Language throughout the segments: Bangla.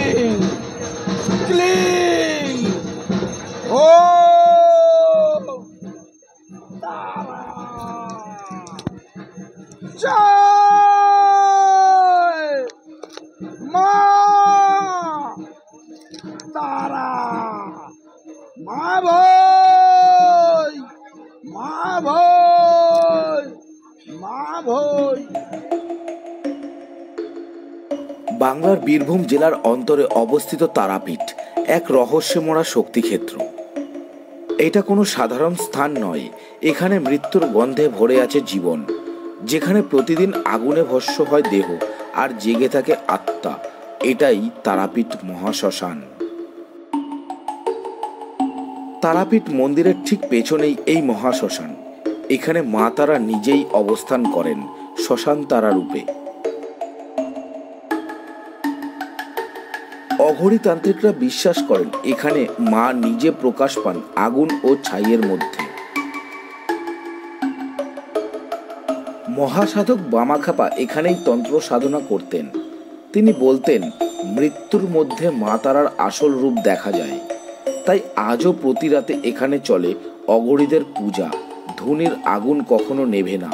ক্লিং ক্লিং। ও তারা জয় মা তারা। মা ভৈ মা ভৈ মা ভৈ। বাংলার বীরভূম জেলার অন্তরে অবস্থিত তারাপীঠ এক রহস্যময় শক্তিক্ষেত্র। এটা কোনো সাধারণ স্থান নয়, এখানে মৃত্যুর গন্ধে ভরে আছে জীবন, যেখানে প্রতিদিন আগুনে ভস্ম হয় দেহ আর জেগে থাকে আত্মা। এটাই তারাপীঠ মহাশ্মশান। তারাপীঠ মন্দিরের ঠিক পেছনেই এই মহাশ্মশান। এখানে মা তারা নিজেই অবস্থান করেন শ্মশান তারা রূপে। অঘরীতান্ত্রিকরা বিশ্বাস করেন এখানে মা নিজে প্রকাশ পান আগুন ও ছাইয়ের মধ্যে। মহাসাধক বামাখ্যাপা এখানেই তন্ত্র সাধনা করতেন। তিনি বলতেন মৃত্যুর মধ্যে মা তারার আসল রূপ দেখা যায়। তাই আজও প্রতি রাতে এখানে চলে অঘরীদের পূজা। ধুনির আগুন কখনো নেভে না।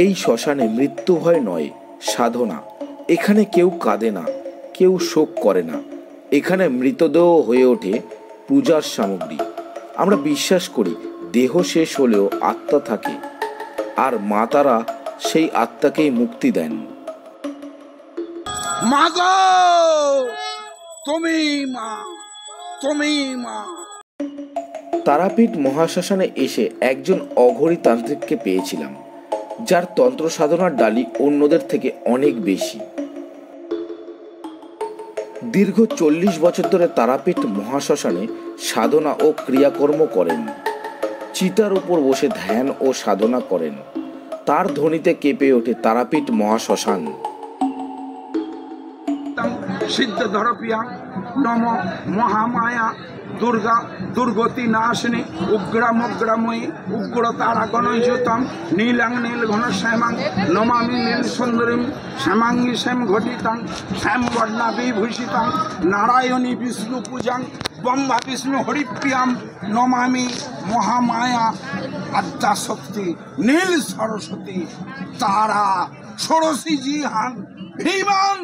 এই শ্মশানে মৃত্যু ভয় নয়, সাধনা। এখানে কেউ কাঁদে না, কেউ শোক করে না। এখানে মৃতদেহ হয়ে ওঠে পূজার সামগ্রী। আমরা বিশ্বাস করি দেহ শেষ হলেও আত্মা থাকে, আর মা তারা সেই আত্মাকেই মুক্তি দেন। মা গো তুমি মা, তুমি মা। তারাপীঠ মহাশ্মশানে এসে একজন অঘরী তান্ত্রিককে পেয়েছিলাম, যার তন্ত্র সাধনার ডালি অন্যদের থেকে অনেক বেশি। দীর্ঘ 40 বছর ধরে তারাপীঠ মহাশ্মশানে সাধনা ও ক্রিয়াকর্ম করেন। চিতার উপর বসে ধ্যান ও সাধনা করেন। তার ধ্বনিতে কেঁপে ওঠে তারাপীঠ মহাশ্মশান। সিদ্ধধরপিয়া নম মহামায়া দুর্গা দুর্গতি নাশিনী উগ্রামগ্রাময়ী উগ্র তারা গণযুতম নীলাং নীল ঘন শ্যামাং নমামি নীল সুন্দরীম শ্যামাঙ্গী শ্যাম ঘটিতাং শ্যাম বর্ণা বিভূষিতাং নারায়ণী বিষ্ণু পূজাং ব্রহ্মা বিষ্ণু হরিপ্রিয়াম নমামি মহামায়া আদ্যা শক্তি নীল সরস্বতী তারা ষোড়শী জিহাং ভীমাং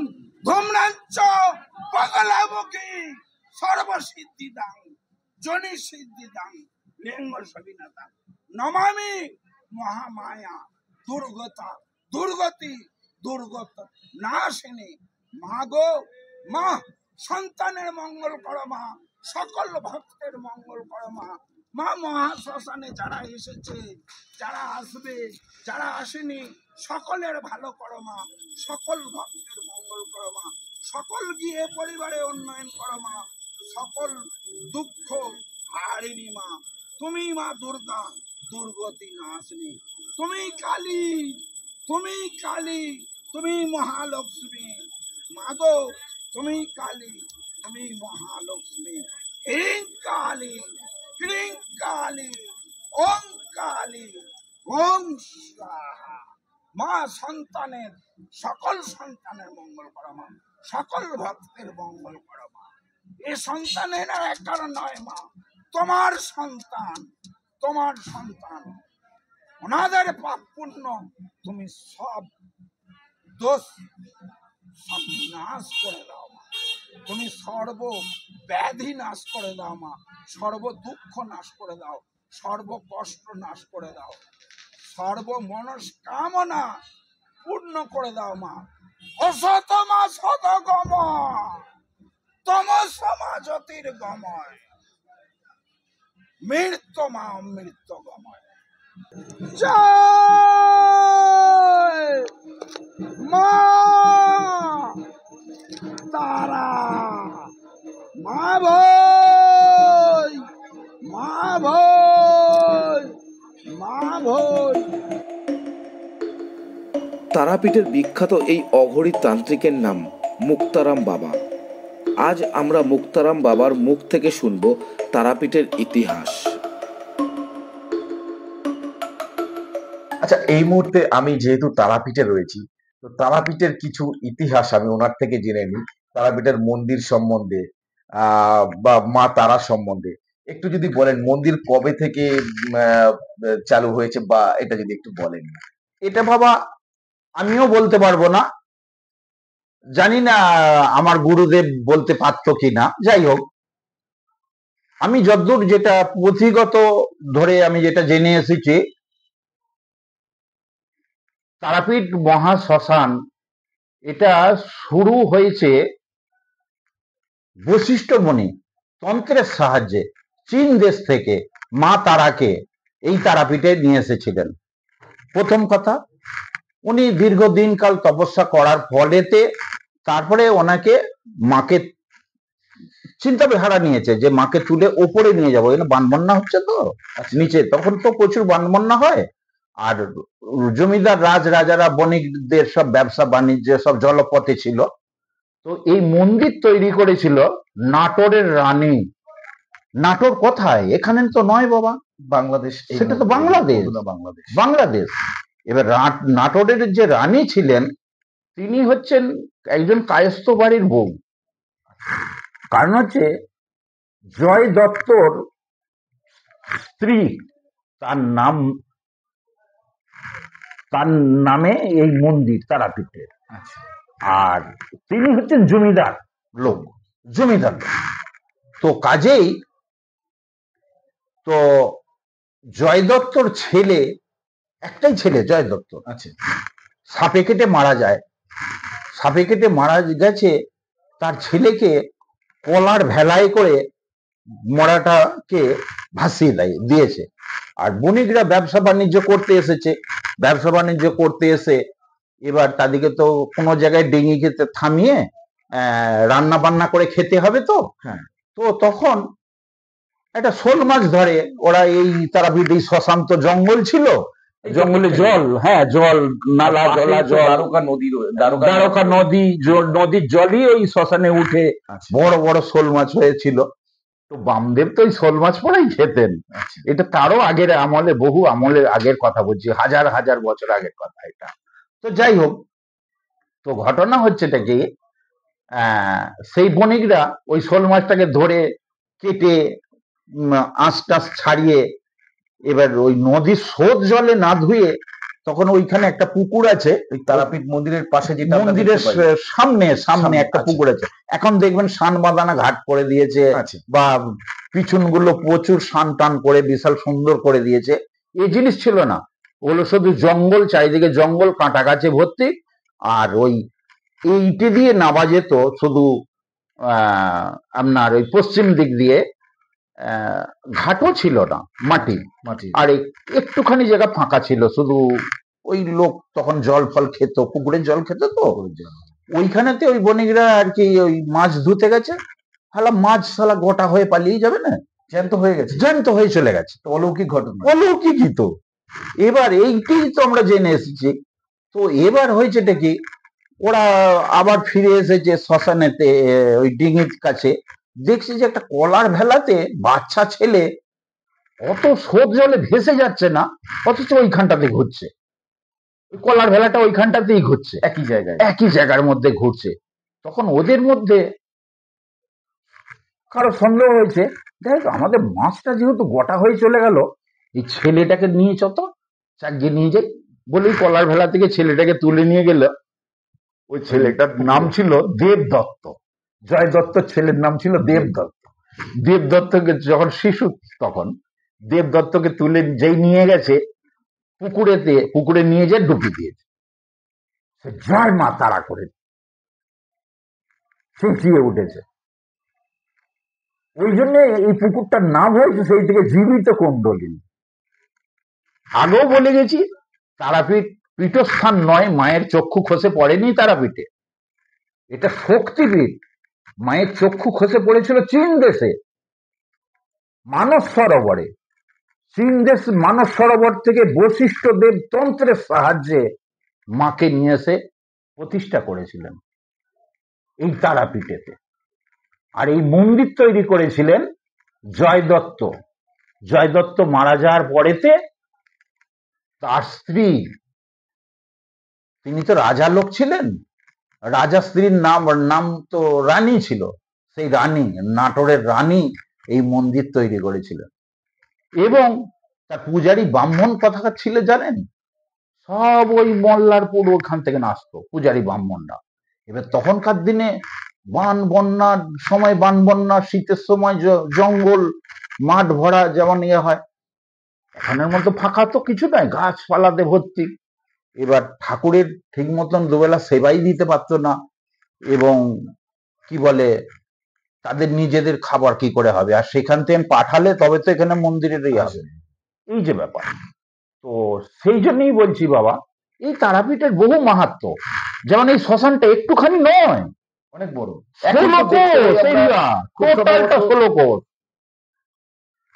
ধূম্রাঞ্চ পাগলাবুকি সর্বসিদ্ধিদাং জনি সিদ্ধিদাং লিঙ্গ সবিনাদাং নমামি মহামায়া দুর্গতা দুর্গতি দুর্গত নাশিনী। মা গো মা, সন্তানের মঙ্গল করো মা, সকল ভক্তের মঙ্গল করো মা। মা মহাশ্মশানে যারা এসেছে, যারা আসবে, যারা আসেনি, সকলের ভালো করো মা, সকল ভক্তের মঙ্গল করো মা, সকল গিয়ে পরিবারে উন্নয়ন করো মা, সকল দুঃখ হারিনি মা। তুমি মা দুর্গা দুর্গতি নাশিনী, তুমি কালী, তুমি কালী, তুমি মহালক্ষ্মী। মা গো তুমি কালী, তুমি মহালক্ষ্মী। হিং কালী ক্রিং কালী ওং কালী ওং স্বাহা। মা সন্তানের সকল সন্তানের মঙ্গল করো মা, সকল ভক্তের মঙ্গল করো মা। এ সন্তানের এক কারণ নয় মা, তোমার সন্তান, তোমার সন্তান। ওনাদের পাপ পুণ্য তুমি সব দোষ সব নাশ করে দাও মা। তুমি সর্ব ব্যাধি নাশ করে দাও মা, সর্ব দুঃখ নাশ করে দাও, সর্ব কষ্ট নাশ করে দাও, সর্ব মনস্কামনা পূর্ণ করে দাও মা। অসতমা সতগম তমসমা জ্যোতির্গময়। মৃত্যু মা মৃত্যু গময়। জয় মা তারা, মা ভৈ, মা ভৈ, মা ভৈ। তারাপীঠের বিখ্যাত এই অঘরী তান্ত্রিকের নাম মুক্তারাম বাবা। আজ আমরা মুক্তারাম বাবার মুখ থেকে শুনব তারাপীঠের ইতিহাস। আচ্ছা, এই মুহূর্তে আমি যেহেতু তারাপীঠে রয়েছি, তো তারাপীঠের কিছু ইতিহাস আমি ওনার থেকে জেনে নিই। তারাপীঠের মন্দির সম্বন্ধে বা মা তারা সম্বন্ধে একটু যদি বলেন, মন্দির কবে থেকে চালু হয়েছে, বা এটা যদি একটু বলেন। এটা বাবা আমিও বলতে পারবো না, জানি না আমার গুরুদেব বলতে পারতো কিনা। যাই হোক, আমি যতদূর যেটা পুঁথিগত ধরে আমি যেটা জেনে এসেছি, তারাপীঠ মহাশ্মশান এটা শুরু হয়েছে বশিষ্ঠ মুনি তন্ত্রের সাহায্যে চীন দেশ থেকে মা তারাকে এই তারাপীঠে নিয়ে এসেছিলেন। প্রথম কথা, উনি দীর্ঘদিনকাল তপস্যা করার ফলেতে তারপরে ওনাকে মাকে চিন্তাধারা নিয়েছে যে মাকে তুলে ওপরে নিয়ে যাবো। বানবন্যা হচ্ছে তো নিচে, তখন তো প্রচুর বানবন্যা হয়। আর জমিদার রাজারা বণিকদের সব ব্যবসা বাণিজ্য সব জলপথে ছিল। তো এই মন্দির তৈরি করেছিল নাটোরের রানী। নাটোর কোথায়? এখানে তো নয় বাবা, বাংলাদেশ। সেটা তো বাংলাদেশ। বাংলাদেশ। এবার নাটোরের যে রানী ছিলেন তিনি হচ্ছেন একজন কায়স্থ বাড়ির বউ। কারণ হচ্ছে জয় দত্তর স্ত্রী, তার নামে এই মন্দির তারাপীঠের। আর তিনি হচ্ছেন জমিদার লোক, জমিদার লোক। তো কাজেই তো জয় দত্তর ছেলে, একটাই ছেলে জয় দত্ত, আচ্ছা, সাপে কেটে মারা যায়। সাপে কেটে মারা গেছে, তার ছেলেকে কলার ভেলায় করে মরাটাকে ভাসিয়ে দিয়েছে। আর বণিকরা ব্যবসা বাণিজ্য করতে এসেছে, ব্যবসা বাণিজ্য করতে এসে এবার তাদেরকে তো কোনো জায়গায় ডিঙি খেতে থামিয়ে রান্না বান্না করে খেতে হবে তো। হ্যাঁ। তো তখন একটা শোল মাছ ধরে ওরা। এই তারাপীঠ এই শ্মশান্ত জঙ্গল ছিল, জঙ্গলে জল, হ্যাঁ জল, নালা জলা জল, দ্বারকা নদী, নদীর জলই ওই শ্মশানে উঠে বড় বড় শোল মাছ হয়েছিল। তো বামদেব তো ওই শোল মাছ পরেই খেতেন। এটা তারও আগের আমলে, বহু আমলের আগের কথা বলছি, হাজার হাজার বছর আগের কথা এটা। তো যাই হোক, তো ঘটনা হচ্ছে এটা কি, সেই বণিকরা ওই শোল মাছটাকে ধরে কেটে আঁশ টাশ ছাড়িয়ে এবার ওই নদীর স্রোত জলে না ধুয়ে, তখন ওইখানে একটা পুকুর আছে, ওই তারাপীঠ মন্দিরের পাশে, যেটা মন্দিরের সামনে একটা পুকুর আছে। এখন দেখবেন সান বাঁধানা ঘাট করে দিয়েছে, বা পিছন গুলো প্রচুর সান টান করে বিশাল সুন্দর করে দিয়েছে। এই জিনিস ছিল না, ওগুলো শুধু জঙ্গল, চারিদিকে জঙ্গল, কাঁটা গাছে ভর্তি। আর ওই এইটে দিয়ে নামা যেত শুধু আপনার ওই পশ্চিম দিক দিয়ে, ঘাটও ছিল না, মাটি। আর একটুখানি জায়গা ফাঁকা ছিল, শুধু ওই লোক তখন জল ফল খেত, পুকুরের জল খেত। তো ওইখানেতে ওই বণিকরা আর কি ওই মাছ ধুতে গেছে, হালা মাছ শালা গোটা হয়ে পালিয়ে যাবে না, জ্যান্ত হয়ে গেছে, জ্যান্ত হয়ে চলে গেছে। অলৌকিক ঘটনা, অলৌকিকই তো। এবার এইটাই তো আমরা জেনে এসেছি। তো এবার হয়েছেটা কি, ওরা আবার ফিরে এসেছে শ্মশানেতে, ওই ডিঙির কাছে দেখছি যে একটা কলার ভেলাতে বাচ্চা ছেলে অত স্রোত জলে ভেসে যাচ্ছে না, অথচ ওইখানটাতে ঘুরছে। কলার ভেলাটা ওইখানটাতেই ঘুরছে, একই জায়গার মধ্যে ঘুরছে। তখন ওদের মধ্যে কারো সন্দেহ হয়েছে, দেখ আমাদের মাছটা যেহেতু গোটা হয়ে চলে গেল, এই ছেলেটাকে নিয়ে চাগিয়ে নিয়ে যাই বলেই কলার ভেলা থেকে ছেলেটাকে তুলে নিয়ে গেল। ওই ছেলেটার নাম ছিল দেবদত্ত। জয় দত্তর ছেলের নাম ছিল দেবদত্ত। দেবদত্তকে যখন শিশু, তখন দেবদত্তকে তুলে যেই নিয়ে গেছে পুকুরে নিয়ে যেয়ে ডুবি দিয়েছে। সে জয় মা তারা করে চেঁচিয়ে উঠেছে। ওই জন্য এই পুকুরটার নাম হয়েছে সেই থেকে জীবিত কুণ্ডলিনী। আগেও বলে গেছি, তারাপীঠ পীঠস্থান নয়, মায়ের চক্ষু খসে পড়েনি তারাপীঠে, এটা শক্তিপীঠ। মায়ের চক্ষু খসে পড়েছিল চীন দেশে, মানস সরোবরে। চীন দেশ মানস সরোবর থেকে বশিষ্ঠ দেব তন্ত্রের সাহায্যে মাকে নিয়ে এসে প্রতিষ্ঠা করেছিলেন এই তারাপীঠেতে। আর এই মন্দির তৈরি করেছিলেন জয়দত্ত। জয়দত্ত মারা যাওয়ার পরেতে তার স্ত্রী, তিনি তো রাজা লোক ছিলেন, রাজা স্ত্রীর নাম তো রানী ছিল, সেই রানী, নাটোরের রানী এই মন্দির তৈরি করেছিলেন। এবং তার পূজারী ব্রাহ্মণ কথাকার ছিল জানেন, সব ওই মল্লারপুর ওখান থেকে আসতো পূজারী ব্রাহ্মণরা। এবার তখনকার দিনে বান বন্যার সময়, বান বন্যা, শীতের সময় জঙ্গল মাঠ ভরা যেমন ইয়ে হয়, এখানের মতো ফাঁকা তো কিছু নাই, গাছপালাতে ভর্তি। এবার ঠাকুরের ঠিক মতন দুবেলা সেবাই দিতে পারতো না, এবং কি বলে তাদের নিজেদের খাবার কি করে হবে, আর সেখান থেকে পাঠালে তবে তো এখানে মন্দিরেরই আসে, এই যে ব্যাপার। তো সেই জন্যই বলছি বাবা, এই তারাপীঠের বহু মাহাত্ম্য। যেমন এই শ্মশানটা একটুখানি নয়, অনেক বড়, 16 কোষ এরিয়া, টোটালটা 16 কোষ।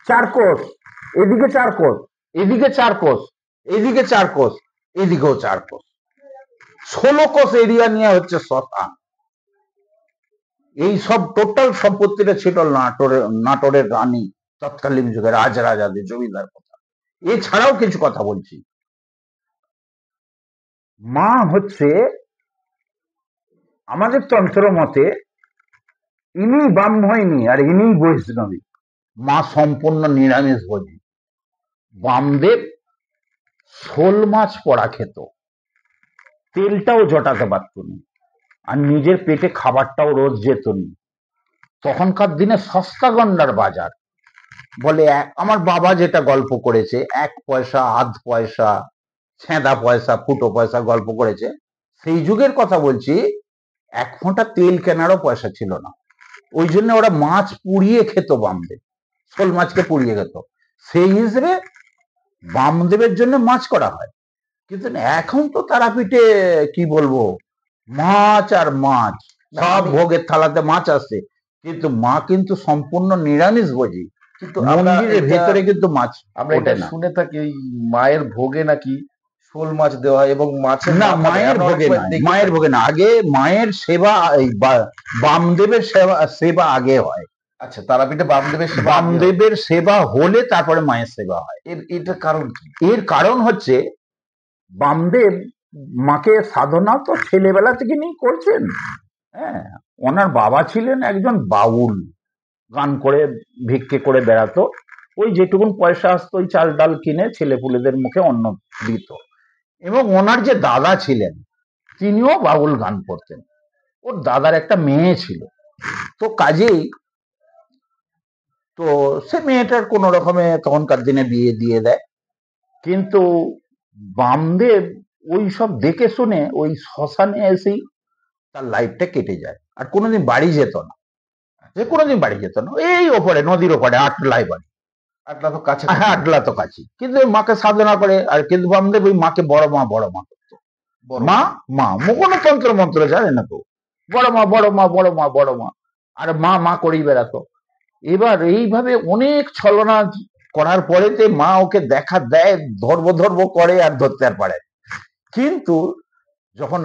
4 কোষ, এদিকে 4 কোষ, এদিকে 4 কোষ, এদিকে 4 কোষ, এদিকেও 4 কোষ, 16 কোষ এরিয়া নিয়ে হচ্ছে শ্মশান। এই সব টোটাল সম্পত্তিটা ছিল নাটোরের রানী, তৎকালীন যুগে রাজাদের জমিদার কথা। এছাড়াও কিছু কথা বলছি। মা হচ্ছে আমাদের তন্ত্র মতে ইনি ব্রাহ্মণী আর ইনি বৈষ্ণবী। মা সম্পূর্ণ নিরামিষ ভোজী। বামদেব শোল মাছ পড়া খেত, তেলটাও জটাতে পারত না, আর নিজের পেটে খাবারটাও রোজ যেত না। তখনকার দিনে সস্তা গন্ডার বাজার বলে, আমার বাবা যেটা গল্প করেছে, 1 পয়সা, আধ পয়সা, ছেঁদা পয়সা, ফুটো পয়সা গল্প করেছে, সেই যুগের কথা বলছি। 1 ফোঁটা তেল কেনারও পয়সা ছিল না। ওই জন্য ওরা মাছ পুড়িয়ে খেত, বামদেব শোল মাছকে পুড়িয়ে খেত। সেই হিসেবে বামদেবের জন্য মাছ করা হয়। কিন্তু এখন তো তারাপীঠে কি বলবো, মাছ আর মাছ, সব ভোগের থালাতে মাছ আসছে, কিন্তু মা কিন্তু সম্পূর্ণ নিরামিষ ভোজী। কিন্তু মন্দিরের ভেতরে কিন্তু মাছ আমরা এটা শুনে থাকি, ওই মায়ের ভোগে নাকি শোল মাছ দেওয়া, এবং মাছের না, মায়ের ভোগে না, মায়ের ভোগে না, আগে মায়ের সেবা, বামদেবের সেবা আগে হয়। আচ্ছা, তারাপীঠে বামদেবের সেবা হলে তারপরে মায়ের সেবা হয়। এটার কারণ কি? এর কারণ হচ্ছে বামদেব মাকে সাধনা তো ছেলেবেলা থেকে নিয়ে করছেন। হ্যাঁ, ওনার বাবা ছিলেন একজন বাউল, গান করে ভিক্ষে করে বেড়াতো, ওই যেটুকুন পয়সা আসতো ওই চাল ডাল কিনে ছেলেপুলেদের মুখে অন্ন দিত। এবং ওনার যে দাদা ছিলেন তিনিও বাউল গান করতেন। ওর দাদার একটা মেয়ে ছিল, তো কাজেই তো সে মেয়েটার কোন রকমে তখনকার দিনে বিয়ে দিয়ে দেয়। কিন্তু বামদেব ওই সব দেখে শুনে ওই শ্মশানে এসেই তার লাইফটা কেটে যায়, আর কোনোদিন বাড়ি যেত না, যে কোনোদিন বাড়ি যেত না। এই ওপরে নদীর ওপরে আটলাই বাড়ি, আটলা তো কাছে, হ্যাঁ আটলা তো কাছে, কিন্তু মাকে সাধনা করে। আর কিন্তু বামদেব ওই মাকে বড় মা করতো। মা কোনো তন্ত্র মন্ত্র জানে না তো, বড় মা বড় মা বড় মা বড় মা, আর মা করেই বেড়াতো। এবার এইভাবে অনেক ছলনা করার পরেতে মা ওকে দেখা দেয়, ধরবো করে, আর ধরতে আর পারে। কিন্তু যখন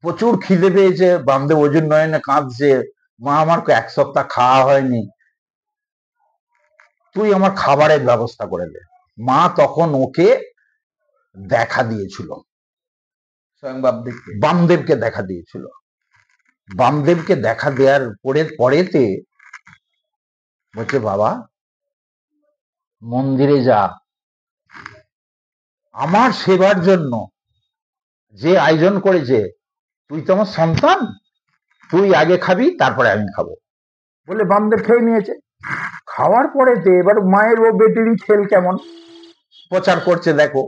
প্রচুর খিদে পেয়েছে, বামদেব অজুর নয়নে কাঁদছে, মা আমার 1 সপ্তাহ খাওয়া হয়নি, তুই আমার খাবারের ব্যবস্থা করে দে। মা তখন ওকে দেখা দিয়েছিল, স্বয়ং বামদেবকে দেখা দিয়েছিল। বামদেবকে দেখা দেওয়ার পরেতে বলছে, বাবা মন্দিরে যা, আমার সেবার জন্য যে আয়োজন করেছে, তুই তো আমার সন্তান, তুই আগে খাবি তারপরে আমি খাবো বলে বামদেব খেয়ে নিয়েছে। খাওয়ার পরেতে এবার মায়ের ও বেটিরই খেল কেমন প্রচার করছে দেখো।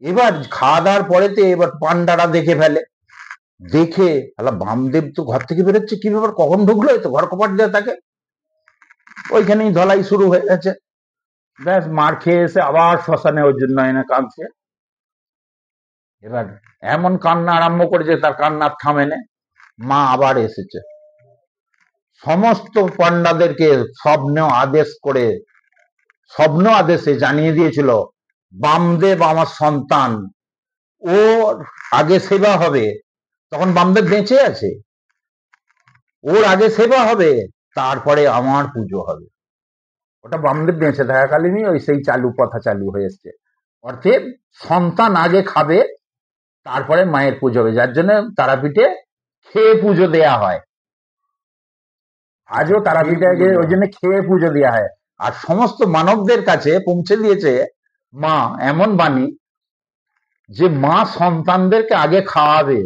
এবার খাওয়া দাওয়ার পরেতে এবার পান্ডারা দেখে ফেলে, দেখে বামদেব তো ঘর থেকে বেরোচ্ছে, কি ব্যাপার, কখন ঢুকলো, তো ঘর কপাট দেয় তাকে। ওইখানেই ধলাই শুরু হয়ে গেছে। ব্যাস মার খেয়ে এসে আবার শ্মশানে ওর জন্য এনে কাঁদছে। এবার এমন কান্না আরম্ভ করেছে, তার কান্নার থামে না। মা আবার এসেছে, সমস্ত পান্ডাদেরকে স্বপ্ন আদেশে জানিয়ে দিয়েছিল, বামদেব আমার সন্তান, ওর আগে সেবা হবে। তখন বামদেব বেঁচে আছে, ওর আগে সেবা হবে, তারপরে আমার পুজো হবে। ওটা বামদেব বেঁচে থাকাকালীনই ওই সেই কথা চালু হয়ে এসছে। অর্থাৎ সন্তান আগে খাবে, তারপরে মায়ের পুজো হবে, যার জন্য তারাপীঠে খেয়ে পুজো দেয়া হয়। আজও তারাপীঠে ওই জন্য খেয়ে পুজো দেওয়া হয়। আর সমস্ত মানবদের কাছে পৌঁছে দিয়েছে মা এমন বাণী যে মা সন্তানদেরকে আগে খাওয়াবে,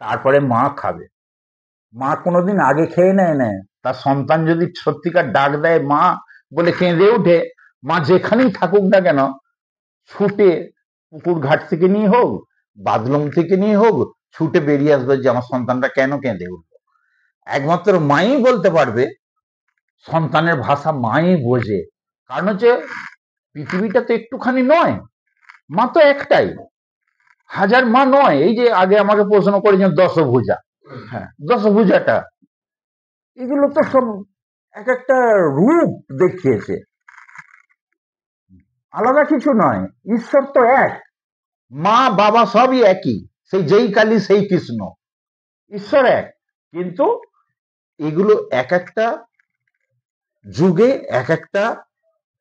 তারপরে মা খাবে। মা কোনোদিন আগে খেয়ে নেয় না। তার সন্তান যদি সত্যিকার ডাক দেয় মা বলে কেঁদে উঠে, মা যেখানেই থাকুক না কেন ছুটে পুকুর ঘাট থেকে নিয়ে হোক, বাদলুম থেকে নিয়ে হোক, ছুটে বেরিয়ে আসবে যে আমার সন্তানটা কেন কেঁদে উঠলো। একমাত্র মাই বলতে পারবে, সন্তানের ভাষা মাই বোঝে। কারণ হচ্ছে পৃথিবীটা তো একটুখানি নয়, মা তো একটাই, হাজার মা নয়। এই যে আগে আমাকে প্রশ্ন করেছেন দশভুজা, হ্যাঁ দশভুজাটা, এগুলো তো সব এক একটা রূপ দেখিয়েছে, আলাদা কিছু নয়। ঈশ্বর তো এক, মা বাবা সবই একই, সেই যেই কালী সেই কৃষ্ণ, ঈশ্বর এক। কিন্তু এগুলো এক একটা যুগে এক একটা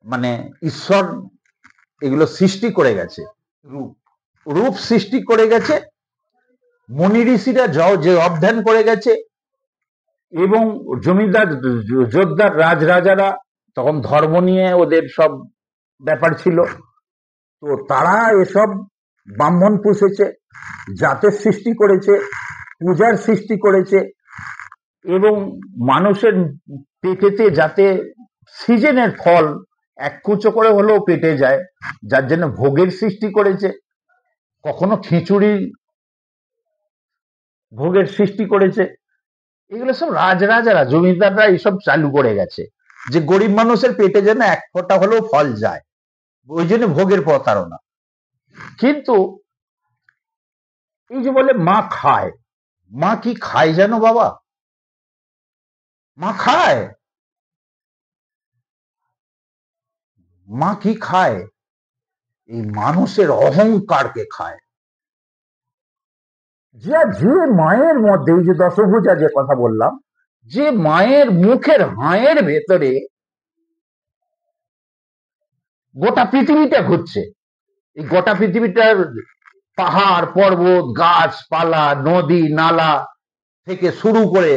মানে ঈশ্বর এগুলো সৃষ্টি করে গেছে, রূপ সৃষ্টি করে গেছে। মুনি ঋষিরা যে অধ্যয়ন করে গেছে, এবং জমিদার যোদ্ধার রাজরাজারা তখন ধর্ম নিয়ে ওদের সব ব্যাপার ছিল, তো তারা এসব ব্রাহ্মণ পুষেছে, জাতের সৃষ্টি করেছে, পূজার সৃষ্টি করেছে, এবং মানুষের পেটেতে যাতে সিজনের ফল এক কুচো করে হলেও পেটে যায়, যার জন্য ভোগের সৃষ্টি করেছে। কখনো খিচুড়ি ভোগের সৃষ্টি করেছে। এগুলো সব রাজরাজারা জমিদাররা এইসব চালু করে গেছে, যে গরিব মানুষের পেটে যেন এক ফোঁটা হলেও ফল যায়, ওই জন্য ভোগের প্রতারণা। কিন্তু এই যে বলে মা খায়, মা কি খায় জানো বাবা? মা খায়। মা কি খায়? এই মানুষের অহংকারকে খায়। যে মায়ের মধ্যে, এই যে দশভুজা যে কথা বললাম, যে মায়ের মুখের হাঁয়ের ভেতরে গোটা পৃথিবীটা ঘুরছে, এই গোটা পৃথিবীটার পাহাড় পর্বত গাছপালা নদী নালা থেকে শুরু করে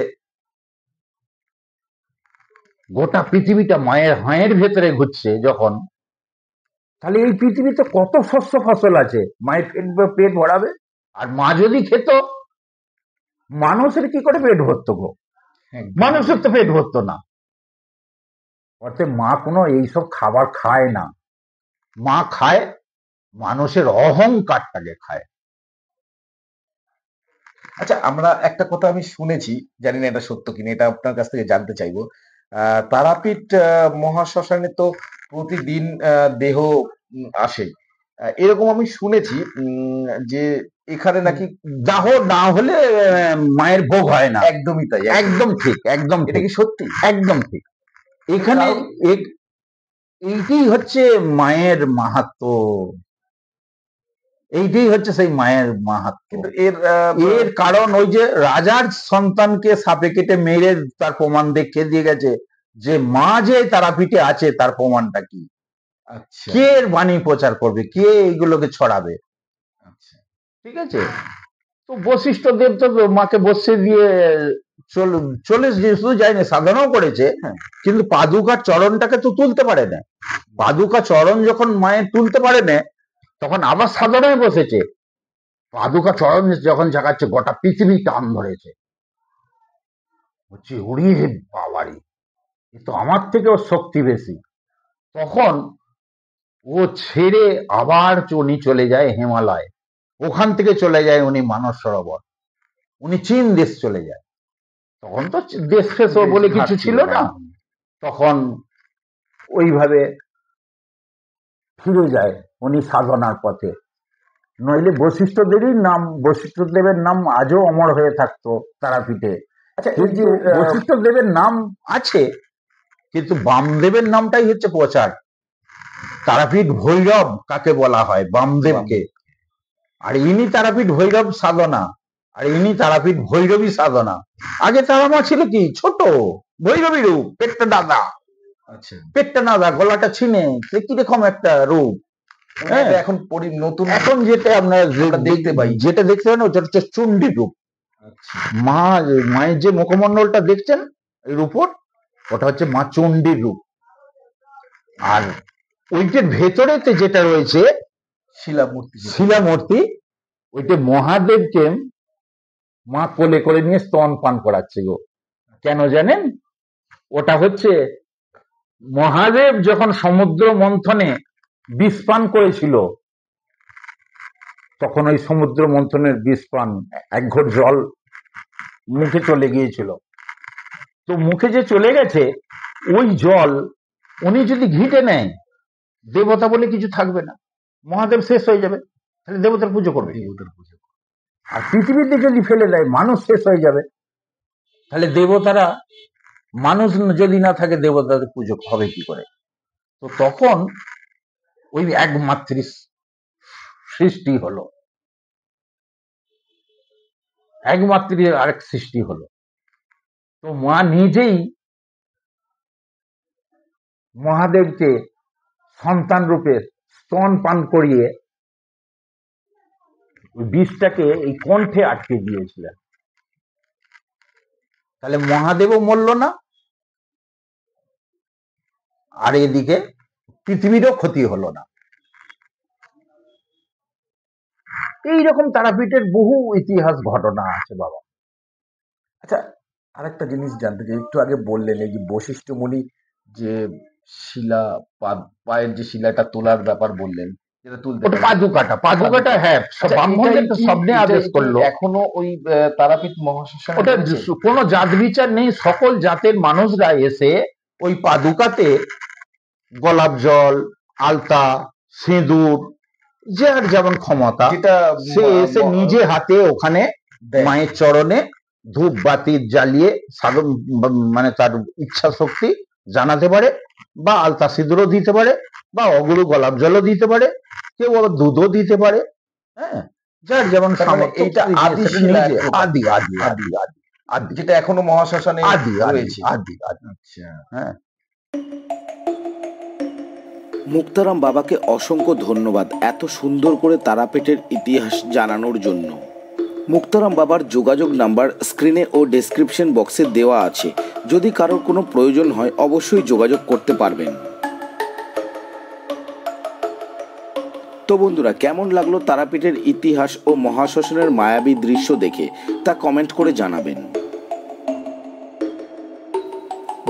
গোটা পৃথিবীটা মায়ের হাঁয়ের ভেতরে ঘুরছে যখন, তাহলে এই পৃথিবীতে কত শস্য ফসল আছে মায়ের পেট ভরাবে। আর মা যদি খেত, মানুষের কি করে পেট ভরত গো? মানুষের তো পেট ভরত না। অর্থাৎ মা কোনো এইসব খাবার খায় না, মা খায় মানুষের অহংকারটাকে খায়। আচ্ছা, আমরা একটা কথা আমি শুনেছি, জানি না এটা সত্য কিনা, এটা আপনার কাছ থেকে জানতে চাইবো। তারাপীঠ মহাশ্মশানে তো প্রতিদিন দেহ আসে, এরকম আমি শুনেছি যে এখানে নাকি দাহ না হলে মায়ের ভোগ হয় না। একদমই তাই, একদম ঠিক, একদম এটা কি সত্যি? একদম ঠিক। এখানে এইটাই হচ্ছে মায়ের মাহাত্ম্য, এইটাই হচ্ছে সেই মায়ের মাহাত্ম্য। কিন্তু এর কারণ ওই যে রাজার সন্তানকে সাপে কেটে মেরে তার প্রমাণ দেখিয়ে দিয়ে গেছে যে মা যে তারাপীঠে আছে তার প্রমাণটা কি। আচ্ছা, কে এর বাণী প্রচার করবে, কে এইগুলোকে ছড়াবে? আচ্ছা, ঠিক আছে। তো বশিষ্ঠ দেব তো মাকে বসে দিয়ে চলে শুধু যায়নি, সাধনাও করেছে, কিন্তু পাদুকার চরণটাকে তো তুলতে পারে না। পাদুকা চরণ যখন মায়ের তুলতে পারে না, তখন আবার সাধনায় বসেছে। পাদুকা চরণ যখন জাগাচ্ছে, গোটা পৃথিবী টান ধরেছে, হচ্ছে উড়িয়ে বাবারি, তো আমার থেকে ওর শক্তি বেশি। তখন ও ছেড়ে আবার উনি চলে যায় হিমালয়, ওখান থেকে চলে যায় উনি মানস সরোবর, উনি চীন দেশ চলে যায়। তখন তো দেশ ফেস বলে কিছু ছিল না, তখন ওইভাবে ফিরে যায় উনি সাধনার পথে। নইলে বশিষ্ঠদেবের নাম আজও অমর হয়ে থাকতো তারাপীঠে। আচ্ছা, এই কিন্তু যে বশিষ্ঠদেবের নাম আছে, কিন্তু বামদেবের নামটাই হচ্ছে প্রচার। তারাপীঠ ভৈরব কাকে বলা হয়? বামদেবকে। আর ইনি তারাপীঠ ভৈরব সাধনা, আর ইনি তারাপীঠ ভৈরবী সাধনা। আগে তারা মা ছিল কি ছোট ভৈরবী রূপ, পেটটা দাদা, আচ্ছা, পেটটা দাদা, গলাটা ছিনে, সে কিরকম একটা রূপ। মানে এটা এখন নতুন এখন যেটা আপনারা আমরা দেখতে পাই। যেটা দেখতে পান ওটা হচ্ছে চণ্ডী রূপ। আচ্ছা, মায়ের যে মুখমণ্ডলটা দেখছেন এর উপর, ওটা হচ্ছে মা চণ্ডীর রূপ। আর ওইটার ভেতরেতে যেটা রয়েছে শিলামূর্তি, ওইটা মহাদেবকে মা কোলে করে নিয়ে স্তন পান করাচ্ছে গো। কেন জানেন? ওটা হচ্ছে মহাদেব যখন সমুদ্র মন্থনে বিষ পান করেছিল, তখন ওই সমুদ্র মন্থনের বিষ পান, এক ঘট জল মুখে চলে গিয়েছিল। তো মুখে যে চলে গেছে ওই জল উনি যদি ঘিটে নেয়, দেবতা বলে কিছু থাকবে না, মহাদেব শেষ হয়ে যাবে, তাহলে দেবতার পুজো করবে। আর পৃথিবীতে যদি ফেলে দেয়, মানুষ শেষ হয়ে যাবে, তাহলে দেবতারা, মানুষ যদি না থাকে দেবতাদের পুজো হবে কি করে? তো তখন ওই একমাত্র সৃষ্টি হলো, একমাত্র আরেক সৃষ্টি হলো। তো মা নিজেই মহাদেবকে সন্তান রূপে স্তন পান করিয়ে বিষটাকে এই কণ্ঠে আটকে দিয়েছিলেন। তাহলে মহাদেবও মরল না, আর এদিকে পৃথিবীরও ক্ষতি হলো না। এইরকম তারাপীঠের বহু ইতিহাস ঘটনা আছে বাবা। আচ্ছা, আরেকটা জিনিস জানতে চাই, একটু আগে বললেন এই যে বশিষ্ঠ মুনি যে শিলা পায়ের যে শিলাটা তোলার ব্যাপার বললেন, যেটা তুলতে ওটা পাদুকাটা হ্যাঁ, ব্রাহ্মণদের তো স্বপ্নে আদেশ করলো। এখনো ওই তারাপীঠ মহাশ্মশানে ওটা কোনো জাত বিচার নেই, সকল জাতের মানুষরা এসে ওই পাদুকাতে গোলাপ জল, আলতা, সিঁদুর, যার যেমন ক্ষমতা, সে এসে নিজে হাতে ওখানে মায়ের চরণে ধূপ বাতি জ্বালিয়ে সাধন, মানে তার ইচ্ছা শক্তি জানাতে পারে, বা আলতা সিঁদুরও দিতে পারে, বা অগুরু গোলাপ জলও দিতে পারে, কেউ আবার দুধও দিতে পারে। হ্যাঁ, যার যেমন এইটা আদি শিলা, আদি আদি আদি আদি আদি, যেটা এখনো মহাশ্মশানে আদি রয়েছে। আদি আদি। আচ্ছা, হ্যাঁ। মুক্তারাম বাবাকে অসংখ্য ধন্যবাদ এত সুন্দর করে তারাপীঠের ইতিহাস জানানোর জন্য। মুক্তারাম বাবার যোগাযোগ নাম্বার স্ক্রিনে ও ডেসক্রিপশন বক্সে দেওয়া আছে, যদি কারোর কোনো প্রয়োজন হয় অবশ্যই যোগাযোগ করতে পারবেন। তো বন্ধুরা, কেমন লাগলো তারাপীঠের ইতিহাস ও মহাশ্মশানের মায়াবী দৃশ্য দেখে তা কমেন্ট করে জানাবেন।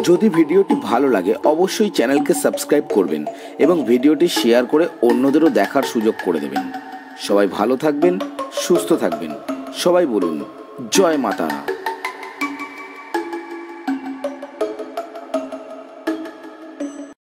যদি ভিডিওটি ভালো লাগে অবশ্যই চ্যানেলকে সাবস্ক্রাইব করবেন এবং ভিডিওটি শেয়ার করে অন্যদেরও দেখার সুযোগ করে দেবেন। সবাই ভালো থাকবেন, সুস্থ থাকবেন। সবাই বলুন জয় মা তারা।